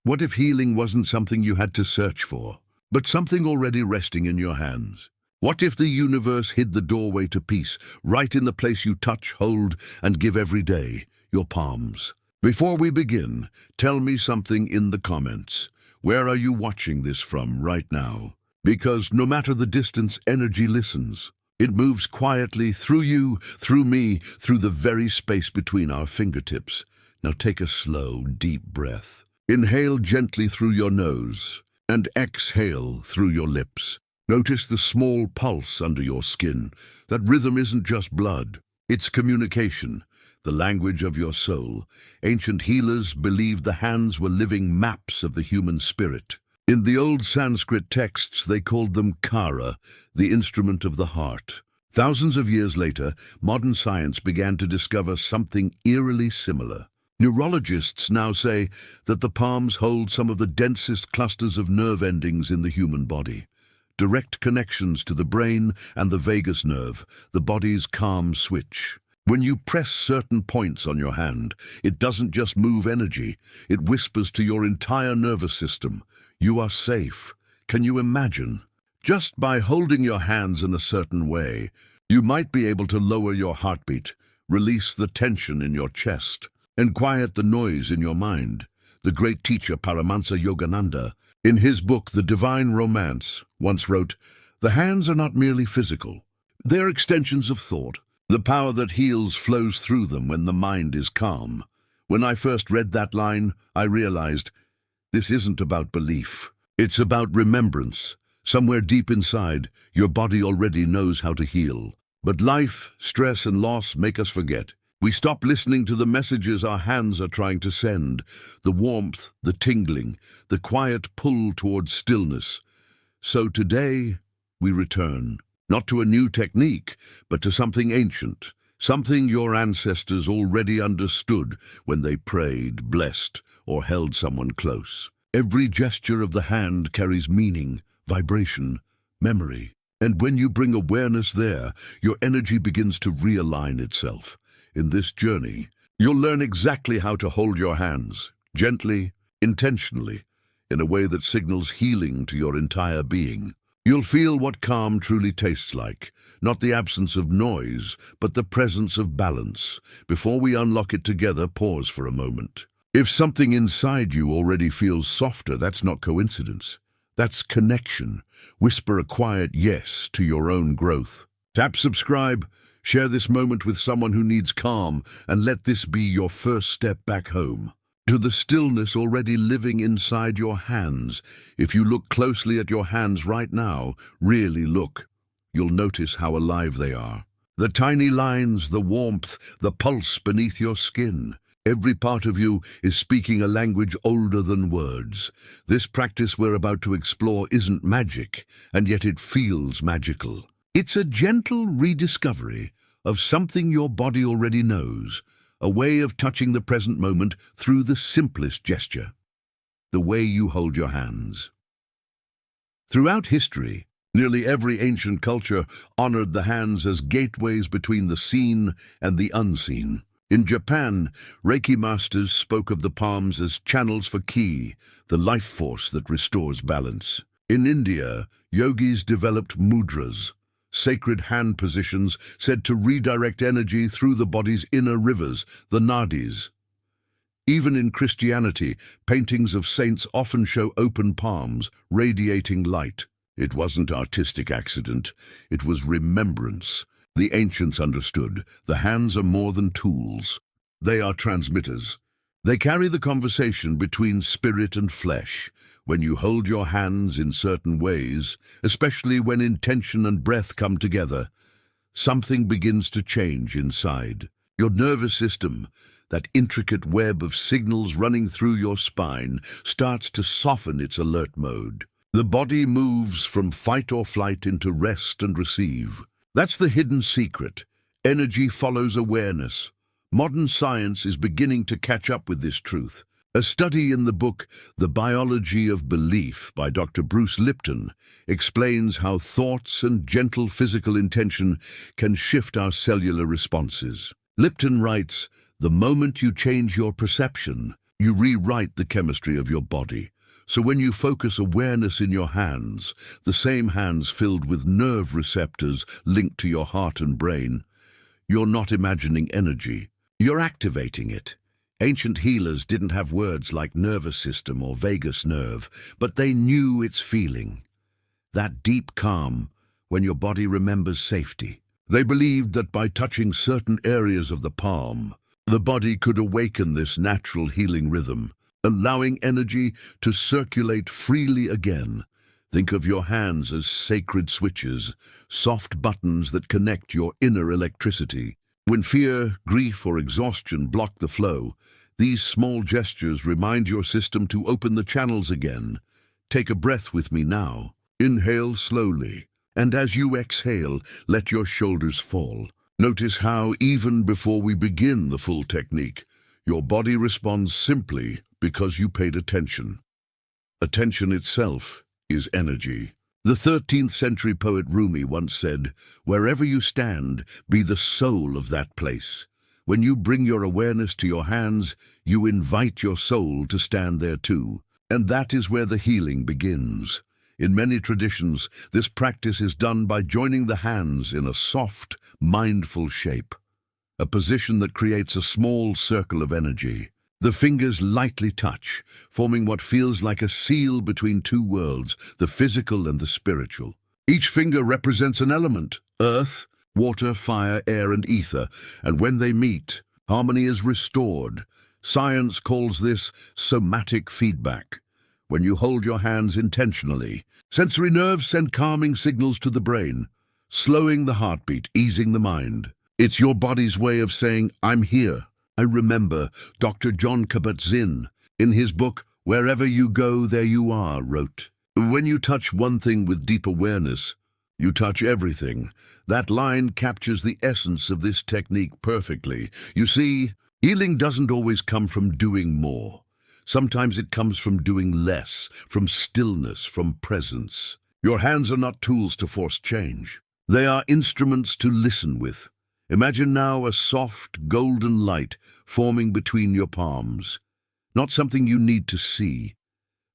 What if healing wasn't something you had to search for, but something already resting in your hands? What if the universe hid the doorway to peace, right in the place you touch, hold, and give every day, your palms? Before we begin, tell me something in the comments. Where are you watching this from right now? Because no matter the distance, energy listens. It moves quietly through you, through me, through the very space between our fingertips. Now take a slow, deep breath. Inhale gently through your nose and exhale through your lips. Notice the small pulse under your skin. That rhythm isn't just blood. It's communication, the language of your soul. Ancient healers believed the hands were living maps of the human spirit. In the old Sanskrit texts, they called them kara, the instrument of the heart. Thousands of years later, modern science began to discover something eerily similar. Neurologists now say that the palms hold some of the densest clusters of nerve endings in the human body. Direct connections to the brain and the vagus nerve, the body's calm switch. When you press certain points on your hand, it doesn't just move energy, it whispers to your entire nervous system. You are safe. Can you imagine? Just by holding your hands in a certain way, you might be able to lower your heartbeat, release the tension in your chest, and quiet the noise in your mind. The great teacher Paramahansa Yogananda, in his book The Divine Romance, once wrote, "The hands are not merely physical. They're extensions of thought. The power that heals flows through them when the mind is calm." When I first read that line, I realized this isn't about belief. It's about remembrance. Somewhere deep inside, your body already knows how to heal. But life, stress, and loss make us forget. We stop listening to the messages our hands are trying to send, the warmth, the tingling, the quiet pull towards stillness. So today, we return, not to a new technique, but to something ancient, something your ancestors already understood when they prayed, blessed, or held someone close. Every gesture of the hand carries meaning, vibration, memory. And when you bring awareness there, your energy begins to realign itself. In this journey, you'll learn exactly how to hold your hands, gently, intentionally, in a way that signals healing to your entire being. You'll feel what calm truly tastes like, not the absence of noise, but the presence of balance. Before we unlock it together, pause for a moment. If something inside you already feels softer, that's not coincidence. That's connection. Whisper a quiet yes to your own growth. Tap subscribe. Share this moment with someone who needs calm, and let this be your first step back home, to the stillness already living inside your hands. If you look closely at your hands right now, really look, you'll notice how alive they are. The tiny lines, the warmth, the pulse beneath your skin. Every part of you is speaking a language older than words. This practice we're about to explore isn't magic, and yet it feels magical. It's a gentle rediscovery of something your body already knows, a way of touching the present moment through the simplest gesture, the way you hold your hands. Throughout history, nearly every ancient culture honored the hands as gateways between the seen and the unseen. In Japan, Reiki masters spoke of the palms as channels for ki, the life force that restores balance. In India, yogis developed mudras, sacred hand positions said to redirect energy through the body's inner rivers, the nadis. Even in Christianity, paintings of saints often show open palms, radiating light. It wasn't artistic accident, it was remembrance. The ancients understood the hands are more than tools. They are transmitters. They carry the conversation between spirit and flesh. When you hold your hands in certain ways, especially when intention and breath come together, something begins to change inside. Your nervous system, that intricate web of signals running through your spine, starts to soften its alert mode. The body moves from fight or flight into rest and receive. That's the hidden secret. Energy follows awareness. Modern science is beginning to catch up with this truth. A study in the book The Biology of Belief by Dr. Bruce Lipton explains how thoughts and gentle physical intention can shift our cellular responses. Lipton writes, "The moment you change your perception, You rewrite the chemistry of your body. So when you focus awareness in your hands, the same hands filled with nerve receptors linked to your heart and brain, you're not imagining energy, you're activating it. Ancient healers didn't have words like nervous system or vagus nerve, but they knew its feeling. That deep calm when your body remembers safety. They believed that by touching certain areas of the palm, the body could awaken this natural healing rhythm, allowing energy to circulate freely again. Think of your hands as sacred switches, soft buttons that connect your inner electricity. When fear, grief, or exhaustion block the flow, these small gestures remind your system to open the channels again. Take a breath with me now. Inhale slowly, and as you exhale, let your shoulders fall. Notice how, even before we begin the full technique, your body responds simply because you paid attention. Attention itself is energy. The 13th century poet Rumi once said, "Wherever you stand, be the soul of that place." When you bring your awareness to your hands, you invite your soul to stand there too. And that is where the healing begins. In many traditions, this practice is done by joining the hands in a soft, mindful shape, a position that creates a small circle of energy. The fingers lightly touch, forming what feels like a seal between two worlds, the physical and the spiritual. Each finger represents an element: earth, water, fire, air, and ether, and when they meet, harmony is restored. Science calls this somatic feedback. When you hold your hands intentionally, sensory nerves send calming signals to the brain, slowing the heartbeat, easing the mind. It's your body's way of saying, "I'm here." I remember Dr. John Kabat-Zinn, in his book, "Wherever you go, there you are," wrote, "When you touch one thing with deep awareness, you touch everything." That line captures the essence of this technique perfectly. You see, healing doesn't always come from doing more. Sometimes it comes from doing less, from stillness, from presence. Your hands are not tools to force change. They are instruments to listen with. Imagine now a soft, golden light forming between your palms. Not something you need to see,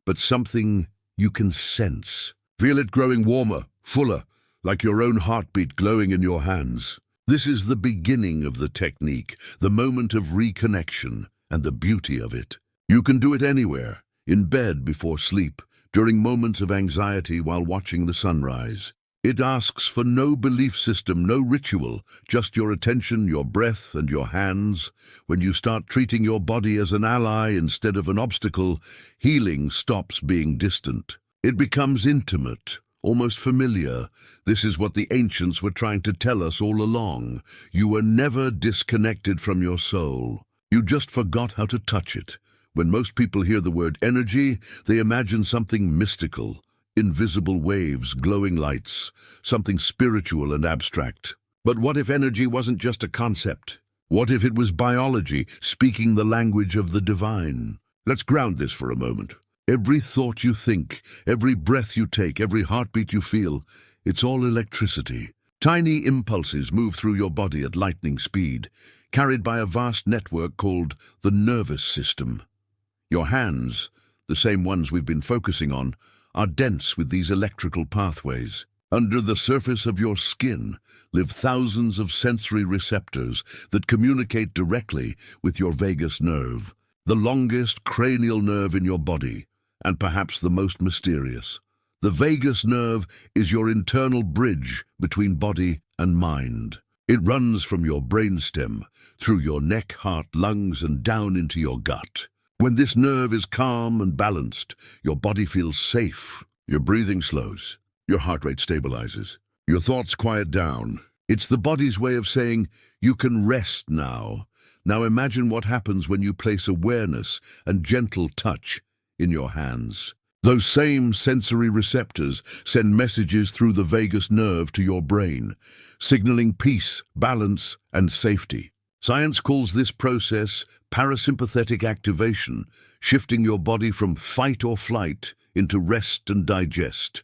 but something you can sense. Feel it growing warmer, fuller, like your own heartbeat glowing in your hands. This is the beginning of the technique, the moment of reconnection, and the beauty of it. You can do it anywhere, in bed before sleep, during moments of anxiety while watching the sunrise. It asks for no belief system, no ritual, just your attention, your breath, and your hands. When you start treating your body as an ally instead of an obstacle, healing stops being distant. It becomes intimate, almost familiar. This is what the ancients were trying to tell us all along. You were never disconnected from your soul. You just forgot how to touch it. When most people hear the word energy, they imagine something mystical, invisible waves, glowing lights, something spiritual and abstract. But what if energy wasn't just a concept? What if it was biology, speaking the language of the divine? Let's ground this for a moment. Every thought you think, every breath you take, every heartbeat you feel, it's all electricity. Tiny impulses move through your body at lightning speed, carried by a vast network called the nervous system. Your hands, the same ones we've been focusing on, are dense with these electrical pathways. Under the surface of your skin live thousands of sensory receptors that communicate directly with your vagus nerve, the longest cranial nerve in your body, and perhaps the most mysterious. The vagus nerve is your internal bridge between body and mind. It runs from your brainstem, through your neck, heart, lungs, and down into your gut. When this nerve is calm and balanced, your body feels safe. Your breathing slows. Your heart rate stabilizes. Your thoughts quiet down. It's the body's way of saying, you can rest now. Now imagine what happens when you place awareness and gentle touch in your hands. Those same sensory receptors send messages through the vagus nerve to your brain, signaling peace, balance, and safety. Science calls this process parasympathetic activation, shifting your body from fight or flight into rest and digest.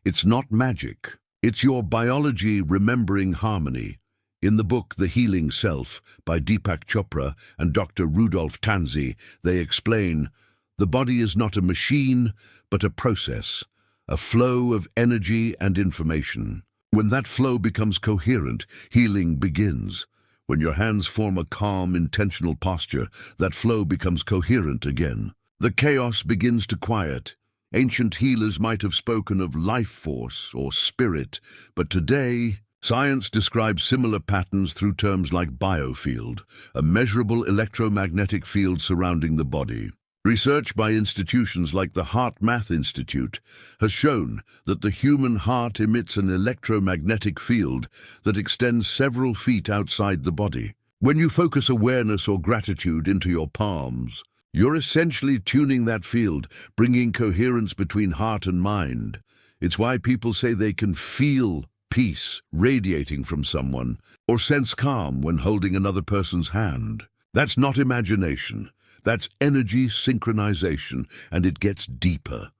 It's not magic. It's your biology remembering harmony. In the book The Healing Self by Deepak Chopra and Dr. Rudolf Tanzi, they explain, the body is not a machine, but a process, a flow of energy and information. When that flow becomes coherent, healing begins. When your hands form a calm, intentional posture, that flow becomes coherent again. The chaos begins to quiet. Ancient healers might have spoken of life force or spirit, but today, science describes similar patterns through terms like biofield, a measurable electromagnetic field surrounding the body. Research by institutions like the Heart Math Institute has shown that the human heart emits an electromagnetic field that extends several feet outside the body. When you focus awareness or gratitude into your palms, you're essentially tuning that field, bringing coherence between heart and mind. It's why people say they can feel peace radiating from someone, or sense calm when holding another person's hand. That's not imagination. That's energy synchronization, and it gets deeper.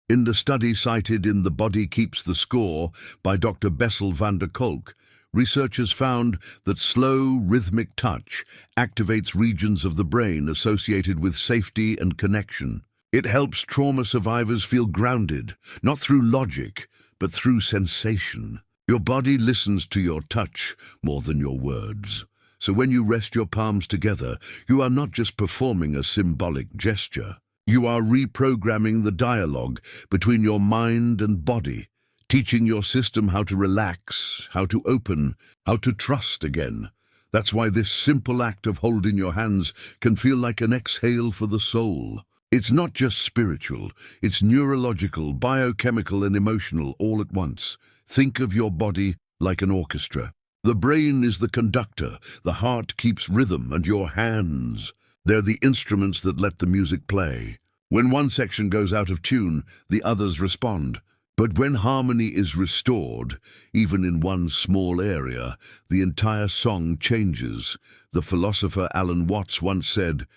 In the study cited in The Body Keeps the Score by Dr. Bessel van der Kolk, researchers found that slow, rhythmic touch activates regions of the brain associated with safety and connection. It helps trauma survivors feel grounded, not through logic, but through sensation. Your body listens to your touch more than your words. So when you rest your palms together, you are not just performing a symbolic gesture. You are reprogramming the dialogue between your mind and body, teaching your system how to relax, how to open, how to trust again. That's why this simple act of holding your hands can feel like an exhale for the soul. It's not just spiritual, it's neurological, biochemical, and emotional all at once. Think of your body like an orchestra. The brain is the conductor, the heart keeps rhythm, and your hands, they're the instruments that let the music play. When one section goes out of tune, the others respond. But when harmony is restored, even in one small area, the entire song changes. The philosopher Alan Watts once said,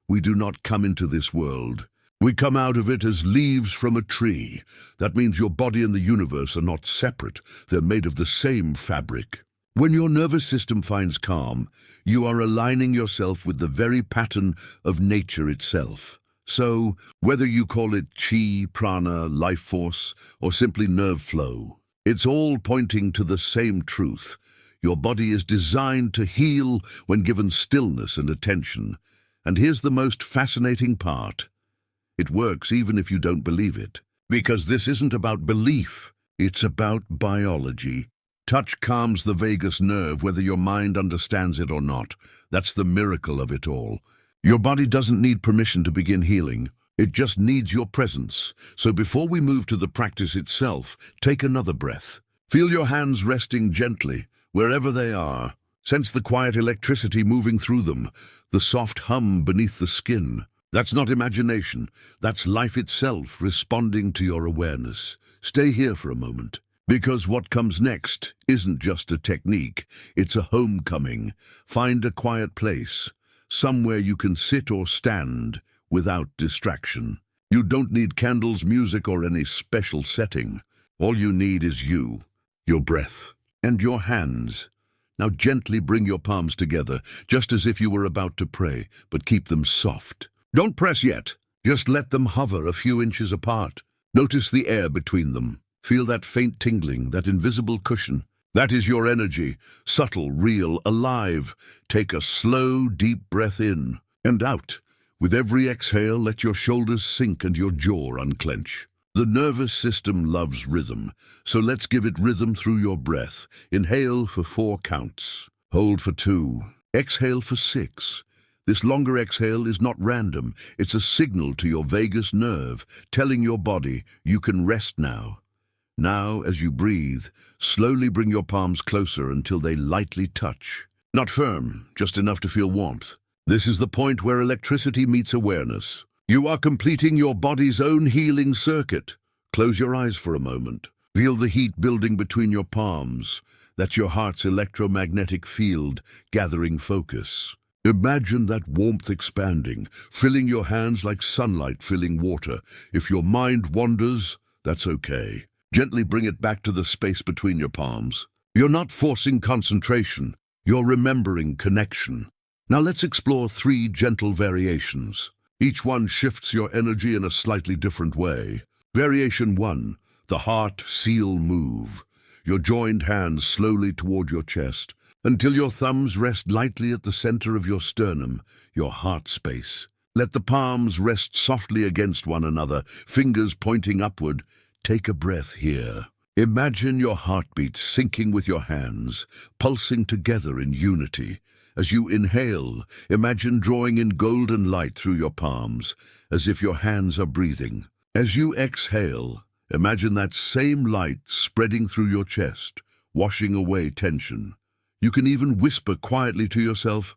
"We do not come into this world. We come out of it as leaves from a tree." That means your body and the universe are not separate. They're made of the same fabric. When your nervous system finds calm, you are aligning yourself with the very pattern of nature itself. So, whether you call it chi, prana, life force, or simply nerve flow, it's all pointing to the same truth. Your body is designed to heal when given stillness and attention. And here's the most fascinating part. It works even if you don't believe it. Because this isn't about belief, it's about biology. Touch calms the vagus nerve whether your mind understands it or not. That's the miracle of it all. Your body doesn't need permission to begin healing. It just needs your presence. So before we move to the practice itself, take another breath. Feel your hands resting gently, wherever they are. Sense the quiet electricity moving through them, the soft hum beneath the skin. That's not imagination. That's life itself responding to your awareness. Stay here for a moment. Because what comes next isn't just a technique, it's a homecoming. Find a quiet place, somewhere you can sit or stand without distraction. You don't need candles, music, or any special setting. All you need is you, your breath, and your hands. Now gently bring your palms together, just as if you were about to pray, but keep them soft. Don't press yet. Just let them hover a few inches apart. Notice the air between them. Feel that faint tingling, that invisible cushion. That is your energy, subtle, real, alive. Take a slow, deep breath in and out. With every exhale, let your shoulders sink and your jaw unclench. The nervous system loves rhythm, so let's give it rhythm through your breath. Inhale for 4 counts. Hold for 2. Exhale for 6. This longer exhale is not random. It's a signal to your vagus nerve, telling your body you can rest now. Now, as you breathe, slowly bring your palms closer until they lightly touch. Not firm, just enough to feel warmth. This is the point where electricity meets awareness. You are completing your body's own healing circuit. Close your eyes for a moment. Feel the heat building between your palms. That's your heart's electromagnetic field gathering focus. Imagine that warmth expanding, filling your hands like sunlight filling water. If your mind wanders, that's okay. Gently bring it back to the space between your palms. You're not forcing concentration. You're remembering connection. Now let's explore 3 gentle variations. Each one shifts your energy in a slightly different way. Variation 1, the heart seal move. Your joined hands slowly toward your chest, until your thumbs rest lightly at the center of your sternum, your heart space. Let the palms rest softly against one another, fingers pointing upward. Take a breath here. Imagine your heartbeat syncing with your hands, pulsing together in unity. As you inhale, imagine drawing in golden light through your palms, as if your hands are breathing. As you exhale, imagine that same light spreading through your chest, washing away tension. You can even whisper quietly to yourself,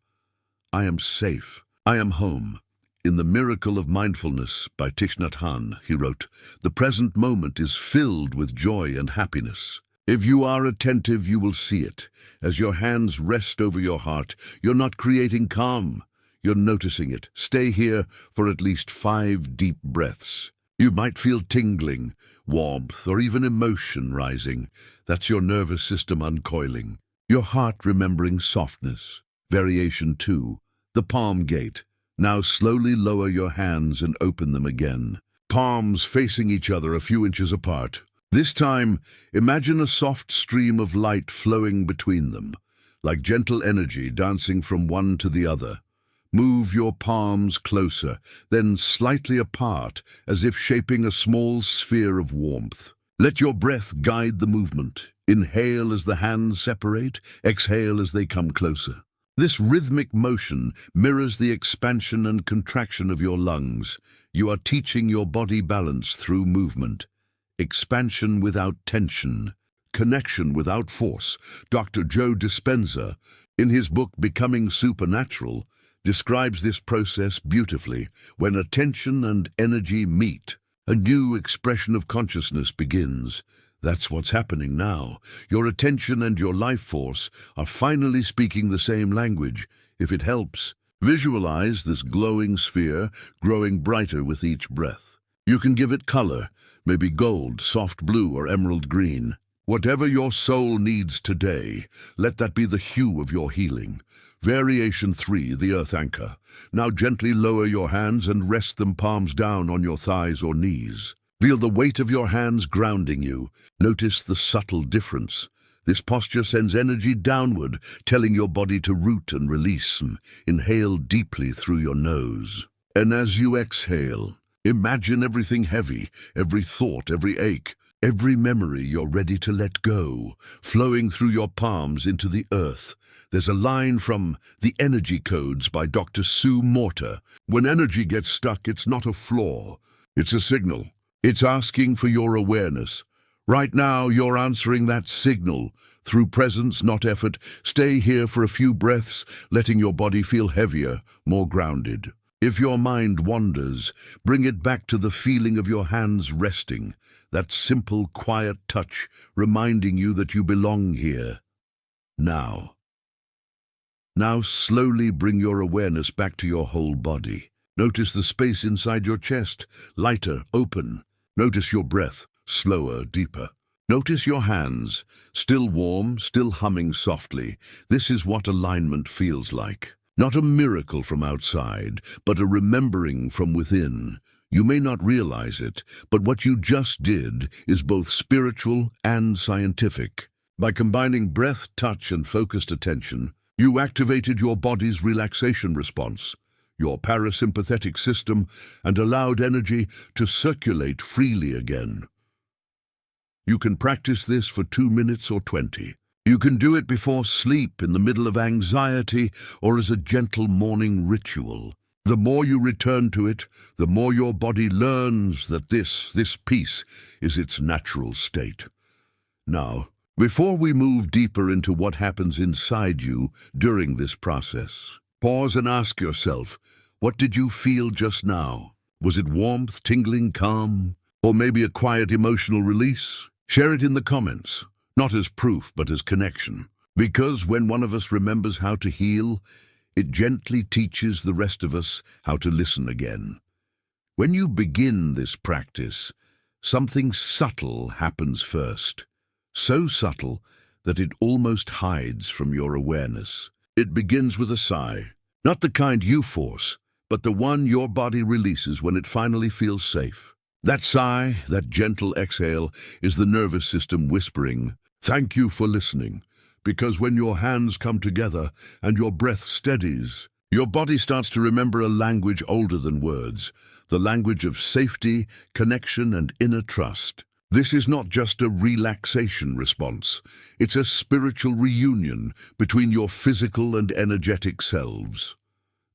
"I am safe. I am home." In The Miracle of Mindfulness by Thich Nhat Hanh, he wrote, "The present moment is filled with joy and happiness." If you are attentive, you will see it. As your hands rest over your heart, you're not creating calm. You're noticing it. Stay here for at least 5 deep breaths. You might feel tingling, warmth, or even emotion rising. That's your nervous system uncoiling. Your heart remembering softness. Variation 2, the palm gate. Now slowly lower your hands and open them again. Palms facing each other a few inches apart. This time, imagine a soft stream of light flowing between them, like gentle energy dancing from one to the other. Move your palms closer, then slightly apart, as if shaping a small sphere of warmth. Let your breath guide the movement. Inhale as the hands separate, exhale as they come closer. This rhythmic motion mirrors the expansion and contraction of your lungs. You are teaching your body balance through movement. Expansion without tension. Connection without force. Dr. Joe Dispenza, in his book Becoming Supernatural, describes this process beautifully. When attention and energy meet, a new expression of consciousness begins. That's what's happening now. Your attention and your life force are finally speaking the same language. If it helps, visualize this glowing sphere growing brighter with each breath. You can give it color, maybe gold, soft blue, or emerald green. Whatever your soul needs today, let that be the hue of your healing. Variation 3, the earth anchor. Now gently lower your hands and rest them palms down on your thighs or knees. Feel the weight of your hands grounding you. Notice the subtle difference. This posture sends energy downward, telling your body to root and release. Inhale deeply through your nose. And as you exhale, imagine everything heavy, every thought, every ache, every memory you're ready to let go, flowing through your palms into the earth. There's a line from The Energy Codes by Dr. Sue Morter. When energy gets stuck, it's not a flaw. It's a signal. It's asking for your awareness. Right now, you're answering that signal. Through presence, not effort, stay here for a few breaths, letting your body feel heavier, more grounded. If your mind wanders, bring it back to the feeling of your hands resting, that simple, quiet touch reminding you that you belong here. Now slowly bring your awareness back to your whole body. Notice the space inside your chest, lighter, open. Notice your breath, slower, deeper. Notice your hands, still warm, still humming softly. This is what alignment feels like. Not a miracle from outside, but a remembering from within. You may not realize it, but what you just did is both spiritual and scientific. By combining breath, touch, and focused attention, you activated your body's relaxation response, your parasympathetic system, and allowed energy to circulate freely again. You can practice this for 2 minutes or 20. You can do it before sleep, in the middle of anxiety, or as a gentle morning ritual. The more you return to it, the more your body learns that this peace is its natural state. Now, before we move deeper into what happens inside you during this process, pause and ask yourself, what did you feel just now? Was it warmth, tingling, calm, or maybe a quiet emotional release? Share it in the comments, not as proof, but as connection. Because when one of us remembers how to heal, it gently teaches the rest of us how to listen again. When you begin this practice, something subtle happens first. So subtle that it almost hides from your awareness. It begins with a sigh, not the kind you force, but the one your body releases when it finally feels safe. That sigh, that gentle exhale, is the nervous system whispering, "Thank you for listening," because when your hands come together and your breath steadies, your body starts to remember a language older than words, the language of safety, connection, and inner trust. This is not just a relaxation response. It's a spiritual reunion between your physical and energetic selves.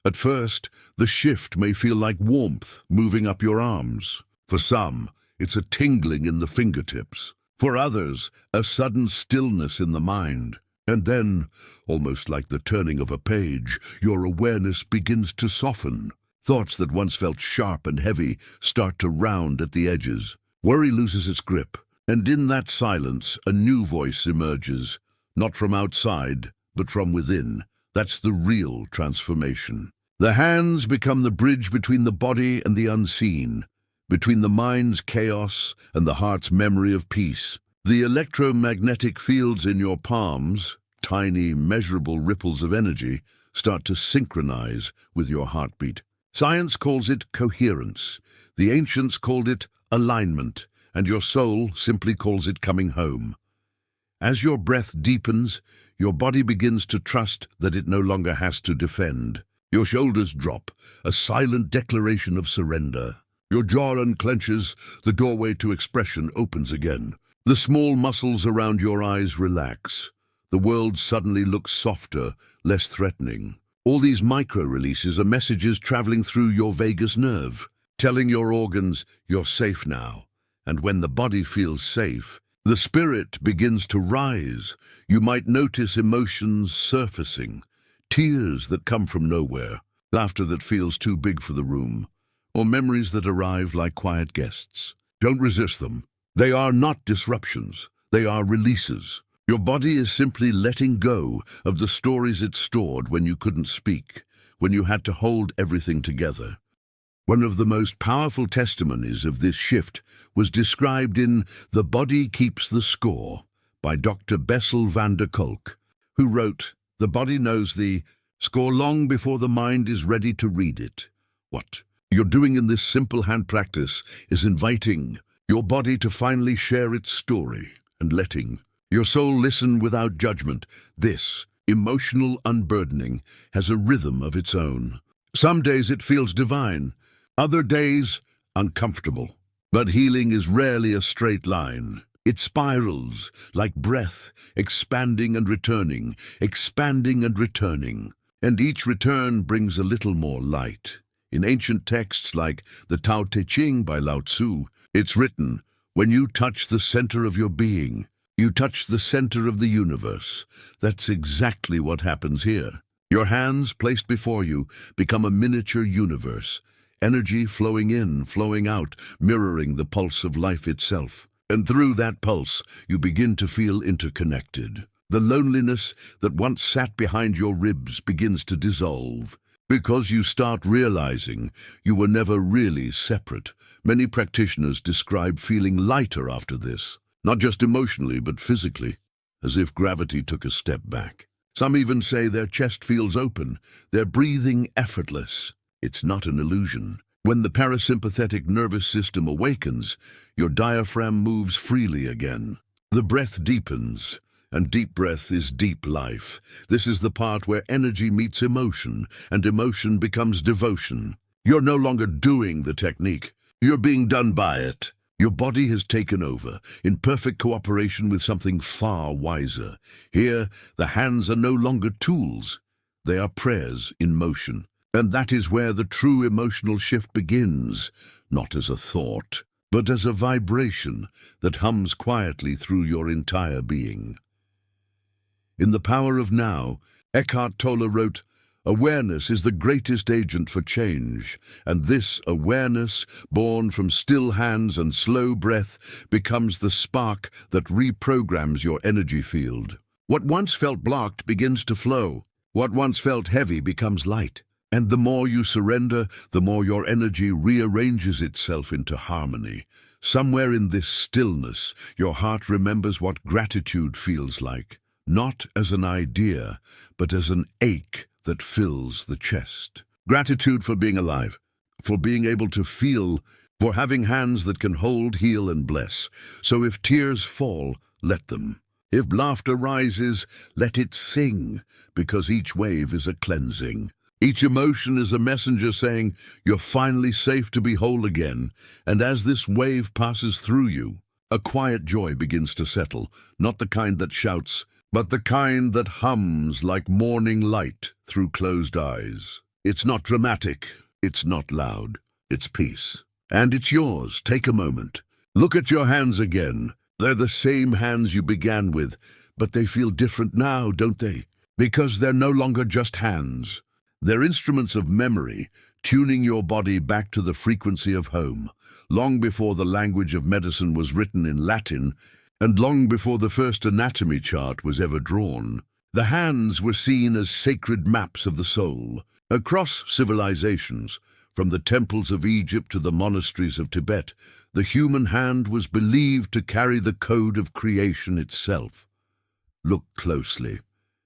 At first, the shift may feel like warmth moving up your arms. For some, it's a tingling in the fingertips. For others, a sudden stillness in the mind. And then, almost like the turning of a page, your awareness begins to soften. Thoughts that once felt sharp and heavy start to round at the edges. Worry loses its grip, and in that silence, a new voice emerges, not from outside, but from within. That's the real transformation. The hands become the bridge between the body and the unseen, between the mind's chaos and the heart's memory of peace. The electromagnetic fields in your palms, tiny, measurable ripples of energy, start to synchronize with your heartbeat. Science calls it coherence. The ancients called it alignment, and your soul simply calls it coming home. As your breath deepens, your body begins to trust that it no longer has to defend. Your shoulders drop, a silent declaration of surrender. Your jaw unclenches, the doorway to expression opens again. The small muscles around your eyes relax. The world suddenly looks softer, less threatening. All these micro-releases are messages traveling through your vagus nerve, telling your organs you're safe now. And when the body feels safe, the spirit begins to rise. You might notice emotions surfacing, tears that come from nowhere, laughter that feels too big for the room, or memories that arrive like quiet guests. Don't resist them. They are not disruptions. They are releases. Your body is simply letting go of the stories it stored when you couldn't speak, when you had to hold everything together. One of the most powerful testimonies of this shift was described in The Body Keeps the Score by Dr. Bessel van der Kolk, who wrote, "The body knows the score long before the mind is ready to read it." What you're doing in this simple hand practice is inviting your body to finally share its story and letting your soul listen without judgment. This emotional unburdening has a rhythm of its own. Some days it feels divine, other days uncomfortable. But healing is rarely a straight line. It spirals like breath, expanding and returning, expanding and returning. And each return brings a little more light. In ancient texts like the Tao Te Ching by Lao Tzu, it's written, "When you touch the center of your being, you touch the center of the universe." That's exactly what happens here. Your hands, placed before you, become a miniature universe. Energy flowing in, flowing out, mirroring the pulse of life itself. And through that pulse, you begin to feel interconnected. The loneliness that once sat behind your ribs begins to dissolve, because you start realizing you were never really separate. Many practitioners describe feeling lighter after this, not just emotionally, but physically, as if gravity took a step back. Some even say their chest feels open, their breathing effortless. It's not an illusion. When the parasympathetic nervous system awakens, your diaphragm moves freely again. The breath deepens, and deep breath is deep life. This is the part where energy meets emotion, and emotion becomes devotion. You're no longer doing the technique. You're being done by it. Your body has taken over, in perfect cooperation with something far wiser. Here, the hands are no longer tools. They are prayers in motion. And that is where the true emotional shift begins, not as a thought, but as a vibration that hums quietly through your entire being. In The Power of Now, Eckhart Tolle wrote, "Awareness is the greatest agent for change, and this awareness, born from still hands and slow breath, becomes the spark that reprograms your energy field. What once felt blocked begins to flow. What once felt heavy becomes light. And the more you surrender, the more your energy rearranges itself into harmony. Somewhere in this stillness, your heart remembers what gratitude feels like, not as an idea, but as an ache that fills the chest. Gratitude for being alive, for being able to feel, for having hands that can hold, heal, and bless. So if tears fall, let them. If laughter rises, let it sing, because each wave is a cleansing. Each emotion is a messenger saying, you're finally safe to be whole again. And as this wave passes through you, a quiet joy begins to settle, not the kind that shouts, but the kind that hums like morning light through closed eyes. It's not dramatic, it's not loud, it's peace. And it's yours. Take a moment. Look at your hands again. They're the same hands you began with, but they feel different now, don't they? Because they're no longer just hands. They're instruments of memory, tuning your body back to the frequency of home, long before the language of medicine was written in Latin, and long before the first anatomy chart was ever drawn. The hands were seen as sacred maps of the soul. Across civilizations, from the temples of Egypt to the monasteries of Tibet, the human hand was believed to carry the code of creation itself. Look closely,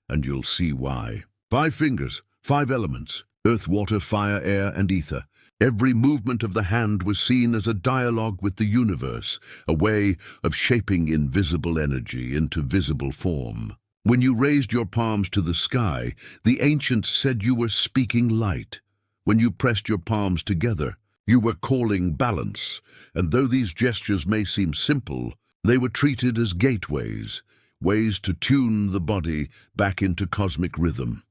and you'll see why. 5 fingers, 5 elements: earth, water, fire, air, and ether. Every movement of the hand was seen as a dialogue with the universe, a way of shaping invisible energy into visible form. When you raised your palms to the sky, the ancients said you were speaking light. When you pressed your palms together, you were calling balance. And though these gestures may seem simple, they were treated as gateways, ways to tune the body back into cosmic rhythm.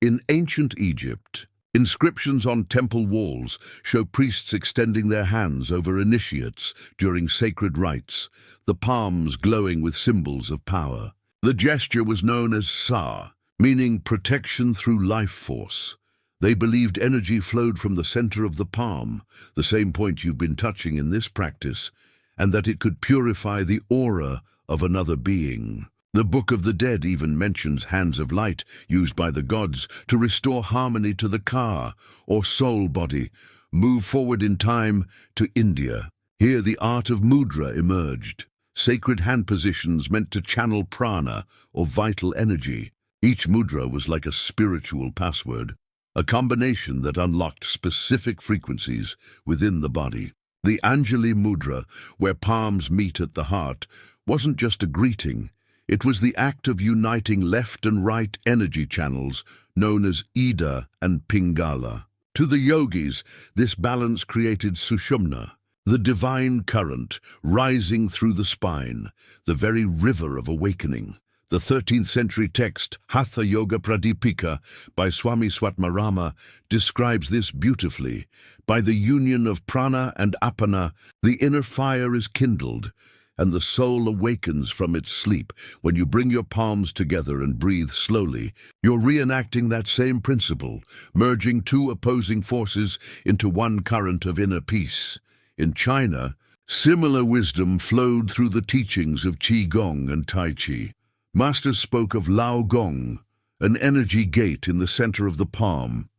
In ancient Egypt, inscriptions on temple walls show priests extending their hands over initiates during sacred rites, the palms glowing with symbols of power. The gesture was known as Sa, meaning protection through life force. They believed energy flowed from the center of the palm, the same point you've been touching in this practice, and that it could purify the aura of another being. The Book of the Dead even mentions hands of light used by the gods to restore harmony to the ka, or soul body. Move forward in time to India. Here the art of Mudra emerged. Sacred hand positions meant to channel prana, or vital energy. Each mudra was like a spiritual password, a combination that unlocked specific frequencies within the body. The Anjali Mudra, where palms meet at the heart, wasn't just a greeting. It was the act of uniting left and right energy channels, known as Ida and Pingala. To the yogis, this balance created Sushumna, the divine current rising through the spine, the very river of awakening. The 13th century text, Hatha Yoga Pradipika, by Swami Swatmarama, describes this beautifully. By the union of prana and apana, the inner fire is kindled, and the soul awakens from its sleep. When you bring your palms together and breathe slowly, you're reenacting that same principle, merging 2 opposing forces into one current of inner peace. In China, similar wisdom flowed through the teachings of Qigong and Tai Chi. Masters spoke of Lao Gong, an energy gate in the center of the palm,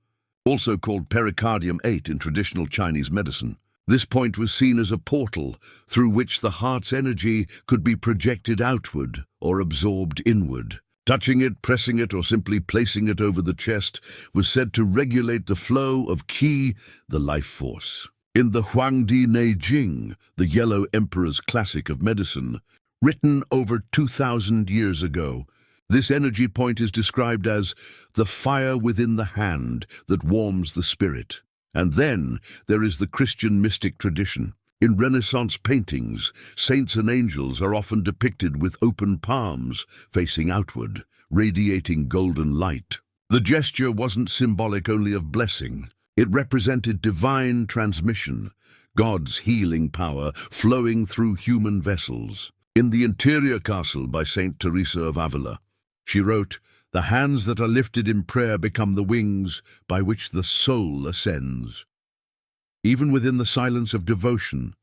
also called pericardium 8 in traditional Chinese medicine. This point was seen as a portal through which the heart's energy could be projected outward or absorbed inward. Touching it, pressing it, or simply placing it over the chest was said to regulate the flow of qi, the life force. In the Huangdi Neijing, the Yellow Emperor's classic of medicine, written over 2,000 years ago, this energy point is described as the fire within the hand that warms the spirit. And then there is the Christian mystic tradition. In Renaissance paintings, saints and angels are often depicted with open palms facing outward, radiating golden light. The gesture wasn't symbolic only of blessing. It represented divine transmission, God's healing power flowing through human vessels. In The Interior Castle by Saint Teresa of Avila, she wrote, "The hands that are lifted in prayer become the wings by which the soul ascends." Even within the silence of devotion,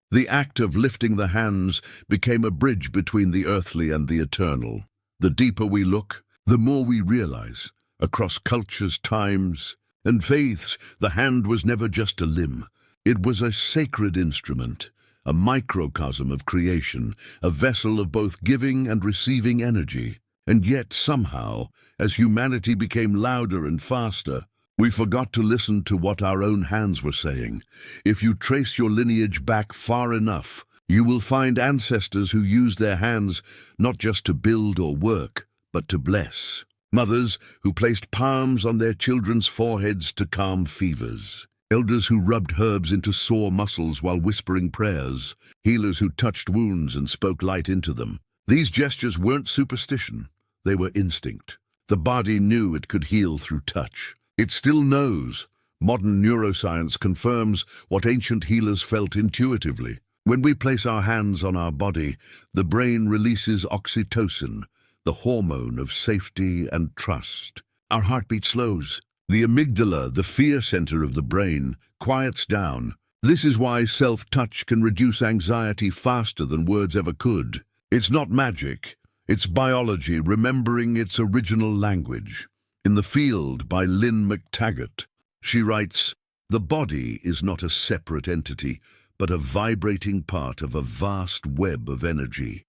the act of lifting the hands became a bridge between the earthly and the eternal. The deeper we look, the more we realize, across cultures, times, and faiths, the hand was never just a limb. It was a sacred instrument, a microcosm of creation, a vessel of both giving and receiving energy. And yet, somehow, as humanity became louder and faster, we forgot to listen to what our own hands were saying. If you trace your lineage back far enough, you will find ancestors who used their hands not just to build or work, but to bless. Mothers who placed palms on their children's foreheads to calm fevers. Elders who rubbed herbs into sore muscles while whispering prayers. Healers who touched wounds and spoke light into them. These gestures weren't superstition. They were instinct. The body knew it could heal through touch. It still knows. Modern neuroscience confirms what ancient healers felt intuitively. When we place our hands on our body, the brain releases oxytocin, the hormone of safety and trust. Our heartbeat slows. The amygdala, the fear center of the brain, quiets down. This is why self-touch can reduce anxiety faster than words ever could. It's not magic. It's biology remembering its original language. In The Field by Lynn McTaggart, she writes, "The body is not a separate entity, but a vibrating part of a vast web of energy."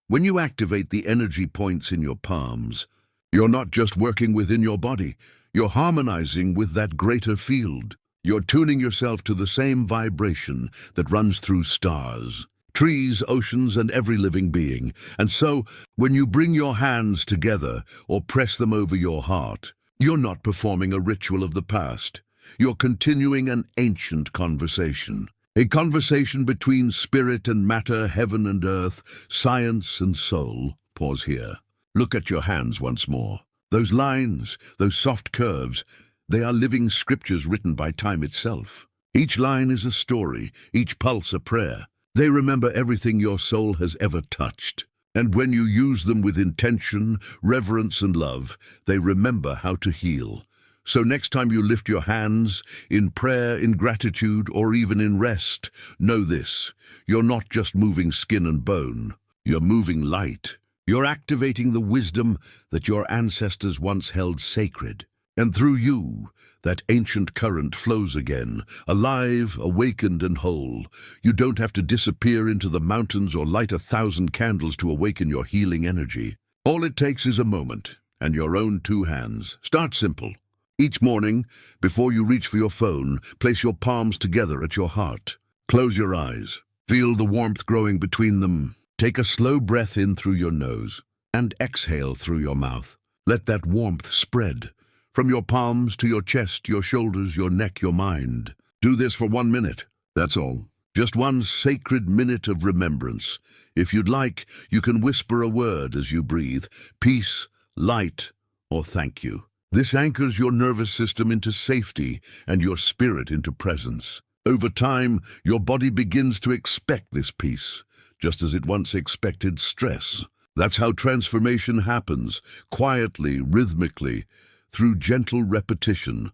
When you activate the energy points in your palms, you're not just working within your body, you're harmonizing with that greater field. You're tuning yourself to the same vibration that runs through stars, trees, oceans, and every living being. And so, when you bring your hands together or press them over your heart, you're not performing a ritual of the past. You're continuing an ancient conversation. A conversation between spirit and matter, heaven and earth, science and soul. Pause here. Look at your hands once more. Those lines, those soft curves, they are living scriptures written by time itself. Each line is a story, each pulse a prayer. They remember everything your soul has ever touched. And when you use them with intention, reverence, and love, they remember how to heal. So next time you lift your hands, in prayer, in gratitude, or even in rest, know this: you're not just moving skin and bone, you're moving light. You're activating the wisdom that your ancestors once held sacred. And through you, that ancient current flows again, alive, awakened, and whole. You don't have to disappear into the mountains or light 1,000 candles to awaken your healing energy. All it takes is a moment, and your own 2 hands. Start simple. Each morning, before you reach for your phone, place your palms together at your heart. Close your eyes. Feel the warmth growing between them. Take a slow breath in through your nose and exhale through your mouth. Let that warmth spread from your palms to your chest, your shoulders, your neck, your mind. Do this for 1 minute. That's all. Just 1 sacred minute of remembrance. If you'd like, you can whisper a word as you breathe: peace, light, or thank you. This anchors your nervous system into safety and your spirit into presence. Over time, your body begins to expect this peace, just as it once expected stress. That's how transformation happens, quietly, rhythmically, through gentle repetition.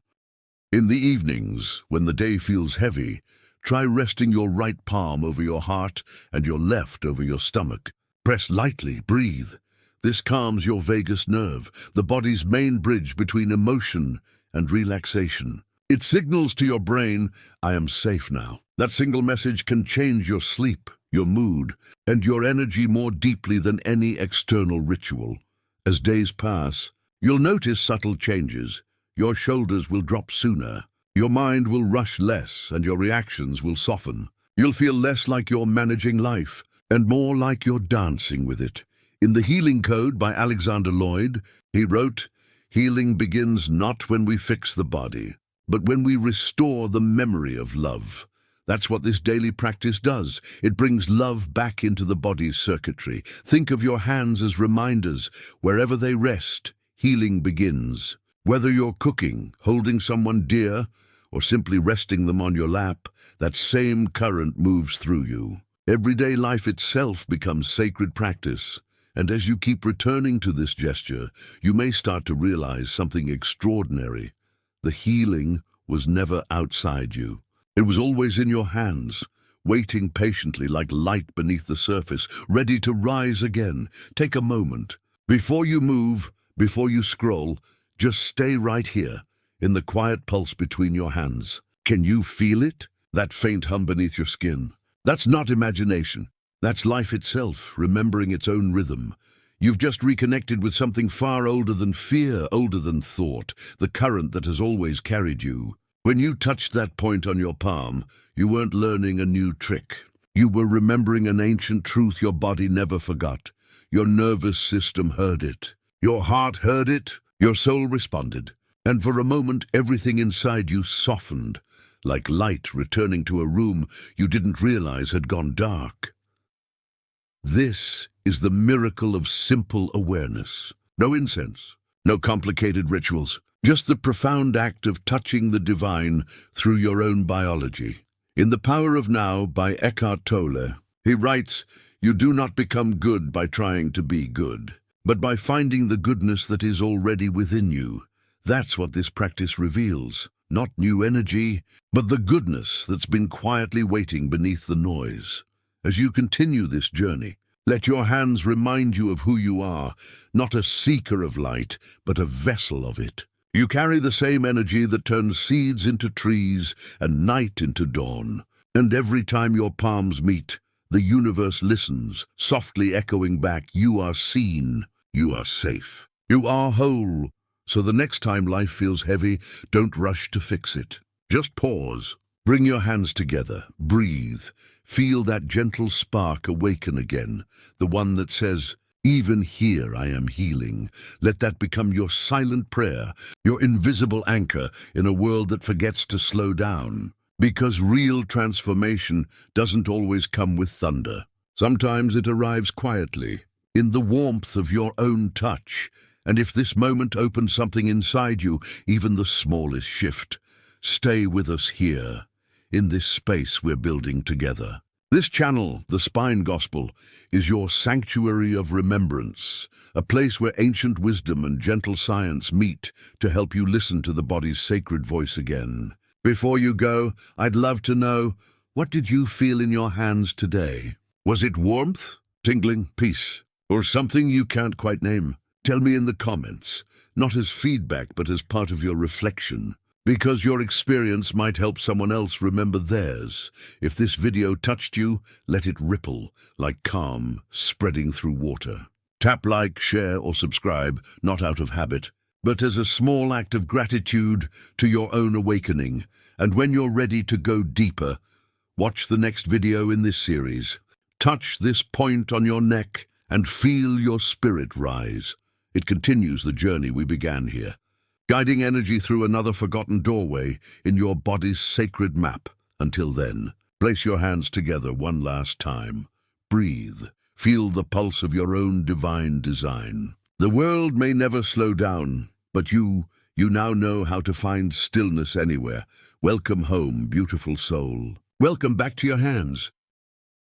In the evenings, when the day feels heavy, try resting your right palm over your heart and your left over your stomach. Press lightly, breathe. This calms your vagus nerve, the body's main bridge between emotion and relaxation. It signals to your brain, I am safe now. That single message can change your sleep, your mood, and your energy more deeply than any external ritual. As days pass, you'll notice subtle changes. Your shoulders will drop sooner. Your mind will rush less, and your reactions will soften. You'll feel less like you're managing life, and more like you're dancing with it. In The Healing Code by Alexander Lloyd, he wrote, "Healing begins not when we fix the body, but when we restore the memory of love." That's what this daily practice does. It brings love back into the body's circuitry. Think of your hands as reminders. Wherever they rest, healing begins. Whether you're cooking, holding someone dear, or simply resting them on your lap, that same current moves through you. Everyday life itself becomes sacred practice. And as you keep returning to this gesture, you may start to realize something extraordinary. The healing was never outside you. It was always in your hands, waiting patiently like light beneath the surface, ready to rise again. Take a moment. Before you move, before you scroll, just stay right here, in the quiet pulse between your hands. Can you feel it? That faint hum beneath your skin? That's not imagination. That's life itself, remembering its own rhythm. You've just reconnected with something far older than fear, older than thought, the current that has always carried you. When you touched that point on your palm, you weren't learning a new trick. You were remembering an ancient truth your body never forgot. Your nervous system heard it. Your heart heard it. Your soul responded. And for a moment, everything inside you softened, like light returning to a room you didn't realize had gone dark. This is the miracle of simple awareness. No incense, no complicated rituals, just the profound act of touching the divine through your own biology. In The Power of Now by Eckhart Tolle, he writes, "You do not become good by trying to be good, but by finding the goodness that is already within you. That's what this practice reveals. Not new energy, but the goodness that's been quietly waiting beneath the noise. As you continue this journey, let your hands remind you of who you are, not a seeker of light, but a vessel of it. You carry the same energy that turns seeds into trees and night into dawn. And every time your palms meet, the universe listens, softly echoing back, you are seen, you are safe, you are whole. So the next time life feels heavy, don't rush to fix it. Just pause. Bring your hands together. Breathe. Feel that gentle spark awaken again, the one that says, even here I am healing. Let that become your silent prayer, your invisible anchor in a world that forgets to slow down. Because real transformation doesn't always come with thunder. Sometimes it arrives quietly, in the warmth of your own touch. And if this moment opens something inside you, even the smallest shift, stay with us here, in this space we're building together. This channel, the Spine Gospel, is your sanctuary of remembrance, a place where ancient wisdom and gentle science meet to help you listen to the body's sacred voice again. Before you go, I'd love to know, what did you feel in your hands today? Was it warmth, tingling, peace, or something you can't quite name? Tell me in the comments, not as feedback but as part of your reflection, because your experience might help someone else remember theirs. If this video touched you, let it ripple like calm spreading through water. Tap like, share or subscribe, not out of habit, but as a small act of gratitude to your own awakening. And when you're ready to go deeper, watch the next video in this series. Touch this point on your neck and feel your spirit rise. It continues the journey we began here, guiding energy through another forgotten doorway in your body's sacred map. Until then, place your hands together one last time. Breathe. Feel the pulse of your own divine design. The world may never slow down, but you now know how to find stillness anywhere. Welcome home, beautiful soul. Welcome back to your hands.